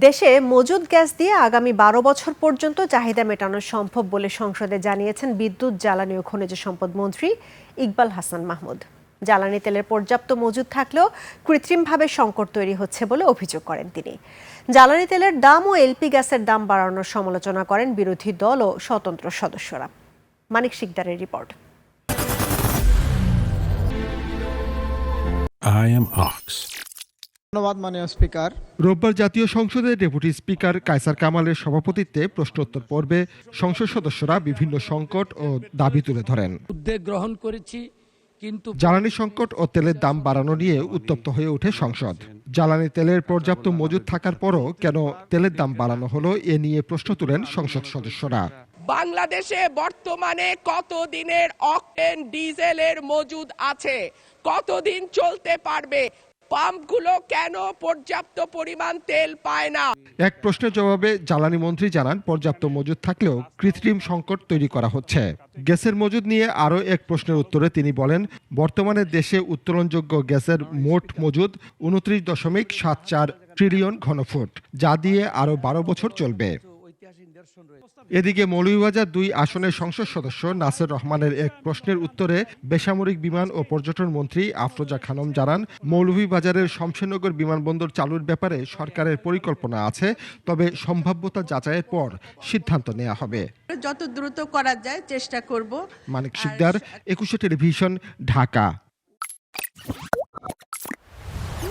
দেশে মজুদ গ্যাস দিয়ে আগামী ১২ বছর পর্যন্ত চাহিদা মেটানো সম্ভব বলে সংসদে জানিয়েছেন বিদ্যুৎ, জ্বালানি ও খনিজ সম্পদ মন্ত্রী ইকবাল হাসান মাহমুদ। জ্বালানি তেলের পর্যাপ্ত মজুদ থাকলেও কৃত্রিমভাবে সংকট তৈরি হচ্ছে বলে অভিযোগ করেন তিনি। জ্বালানি তেলের দাম ও এলপি গ্যাসের দাম বাড়ানোর সমালোচনা করেন বিরোধী দল ও স্বতন্ত্র সদস্যরা। মানিক শিকদারের রিপোর্ট। I am Ox. ধন্যবাদ মাননীয় স্পিকার। রোববার জাতীয় সংসদের ডেপুটি স্পিকার কায়সার কামালের সভাপতিত্বে প্রশ্নোত্তর পর্বে সংসদ সদস্যরা বিভিন্ন সংকট ও দাবি তুলে ধরেন। উদ্যোগ গ্রহণ করেছি, কিন্তু জ্বালানি সংকট ও তেলের দাম বাড়ানো নিয়ে উত্তপ্ত হয়ে ওঠে সংসদ। জ্বালানি তেলের পর্যাপ্ত মজুদ থাকার পরও কেন তেলের দাম বাড়ানো হলো এ নিয়ে প্রশ্ন তুলেন সংসদ সদস্যরা। বাংলাদেশে বর্তমানে কতদিনের অকটেন ডিজেলের মজুদ আছে, কতদিন চলতে পারবে, পাম্পগুলো কেন পর্যাপ্ত পরিমাণ তেল পায় না? এক প্রশ্নের জবাবে জ্বালানি মন্ত্রী জানান, পর্যাপ্ত মজুদ থাকলেও কৃত্রিম সংকট তৈরি করা হচ্ছে। গ্যাসের মজুদ নিয়ে আরও এক প্রশ্নের উত্তরে তিনি বলেন, বর্তমানে দেশে উত্তোলনযোগ্য গ্যাসের মোট মজুদ 29.74 ট্রিলিয়ন ঘনফুট, যা দিয়ে আরও 12 বছর চলবে। এদিকে মৌলভীবাজার 2 আসনের সংসদ সদস্য নাসের রহমানের এক প্রশ্নের উত্তরে বেসামরিক বিমান ও পর্যটন মন্ত্রী আফরোজা খানম জানান, মৌলভীবাজারের শমশেরনগর বিমানবন্দর চালুর ব্যাপারে সরকারের পরিকল্পনা আছে, তবে সম্ভাব্যতা যাচাইয়ের পর সিদ্ধান্ত নেওয়া হবে। যত দ্রুত করা যায় চেষ্টা করব। মানিক শিকদার, 21 টেলিভিশন, ঢাকা।